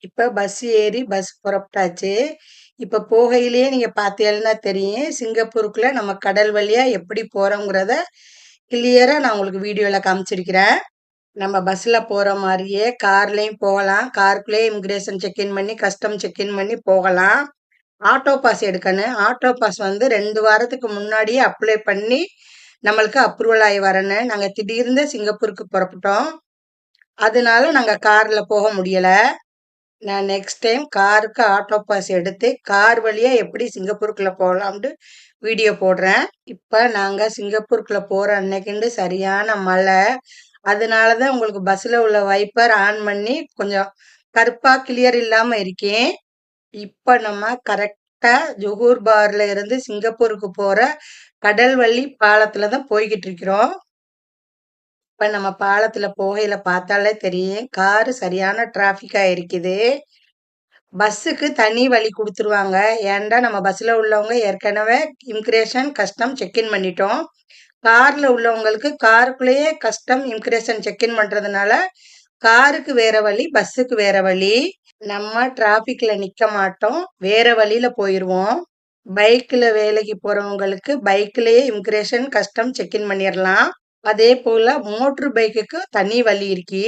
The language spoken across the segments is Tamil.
இப்ப பஸ் ஏறி பஸ் புறப்பட்டாச்சு. இப்ப போகையிலேயே நீங்க பார்த்தீங்கன்னா தெரியும். சிங்கப்பூருக்குள்ள நம்ம கடல் வழியா எப்படி போறோங்கிறத கிளியரா நான் உங்களுக்கு வீடியோல காமிச்சிருக்கிறேன். நம்ம பஸ்ல போற மாரியே கார்லயும் போகலாம். காருக்குள்ளயே இமிகிரேஷன் செக் இன் பண்ணி, கஸ்டம் செக் இன் பண்ணி போகலாம். ஆட்டோ பாஸ் எடுக்கணும். ஆட்டோ பாஸ் வந்து 2 வாரத்துக்கு முன்னாடியே அப்ளை பண்ணி நம்மளுக்கு அப்ரூவல் ஆயி வரணும். நாங்க திடீர்னு சிங்கப்பூருக்கு புறப்பட்டோம். அதனால நாங்க கார்ல போக முடியல. நான் நெக்ஸ்ட் டைம் காருக்கு ஆட்டோ பாஸ் எடுத்து கார் வழியா எப்படி சிங்கப்பூருக்குள்ள போகலாம்னு வீடியோ போடுறேன். இப்ப நாங்க சிங்கப்பூருக்குள்ள போற அன்னைக்குண்டு சரியான மழை. அதனால தான் உங்களுக்கு பஸ்ல உள்ள வைப்பர் ஆன் பண்ணி கொஞ்சம் கருப்பா கிளியர் இல்லாம இருக்கேன். இப்ப நம்ம கரெக்டா ஜொகூர் பார்ல இருந்து சிங்கப்பூருக்கு போற கடல்வழி பாலத்துல தான் போய்கிட்டு இருக்கிறோம். இப்ப நம்ம பாலத்துல போகையில பார்த்தாலே தெரியும். காரு சரியான டிராஃபிக்கா இருக்குது. பஸ்ஸுக்கு தனி வழி குடுத்துருவாங்க. ஏன்டா நம்ம பஸ்ல உள்ளவங்க ஏற்கனவே இமிகிரேஷன், கஸ்டம் செக் இன் பண்ணிட்டோம். கார்ல உள்ளவங்களுக்கு காருக்குள்ளேயே கஸ்டம், இமிகிரேஷன் செக் இன் பண்றதுனால, காருக்கு வேற வழி, பஸ்ஸுக்கு வேற வழி. நம்ம டிராஃபிக்ல நிக்க மாட்டோம். வேற வழியில போயிருவோம். பைக்ல வேலைக்கு போறவங்களுக்கு பைக்லயே இமிகிரேஷன், கஸ்டம் செக் இன் பண்ணிரலாம். அதே போல மோட்டர் பைக்குக்கு தனி வழி இருக்கு.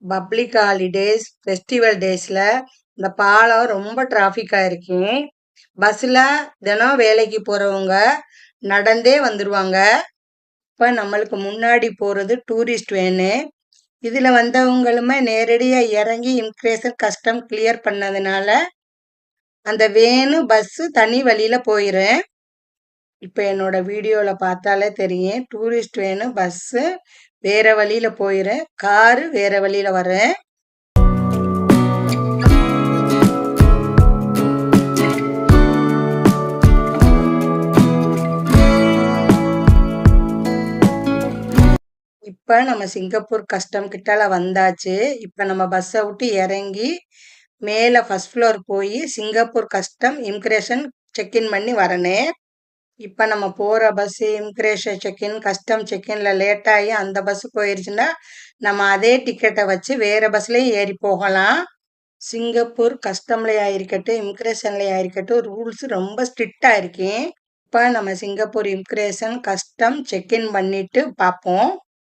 பப்ளிக் ஹாலிடேஸ், ஃபெஸ்டிவல் டேஸ்ல இந்த பாலம் ரொம்ப டிராஃபிக்கா இருக்கும். பஸ்ல தினம் வேலைக்கு போறவங்க நடந்தே வந்துருவாங்க. இப்ப நம்மளுக்கு முன்னாடி போறது டூரிஸ்ட் வேனு. இதுல வந்தவங்களுமே நேரடியா இறங்கி இமிகிரேஷன் கஸ்டம் கிளியர் பண்ணதுனால அந்த வேனு பஸ் தனி வழியில போயிரும். இப்ப என்னோட வீடியோல பார்த்தாலே தெரியும். டூரிஸ்ட் வேனு பஸ் வேற வழியில போயிரும். காரு வேற வழியில வரும். இப்ப நம்ம சிங்கப்பூர் கஸ்டம் கிட்டால வந்தாச்சு. இப்ப நம்ம பஸ்ஸ விட்டு இறங்கி மேல ஃபர்ஸ்ட் ஃப்ளோர் போய் Singapore custom immigration check in பண்ணி வரணும். இப்ப நம்ம போற bus immigration check in, custom check இன்ல லேட் ஆகி அந்த பஸ் போயிருச்சுன்னா நம்ம அதே டிக்கெட்டை வச்சு வேற பஸ்லயும் ஏறி போகலாம். சிங்கப்பூர் கஸ்டம்லயா இருக்கட்டும், இமிகிரேஷன்லயா இருக்கட்டும் ரூல்ஸ் ரொம்ப ஸ்ட்ரிக்டா இருக்கும். இப்ப நம்ம Singapore immigration custom check in பண்ணிட்டு பார்ப்போம்.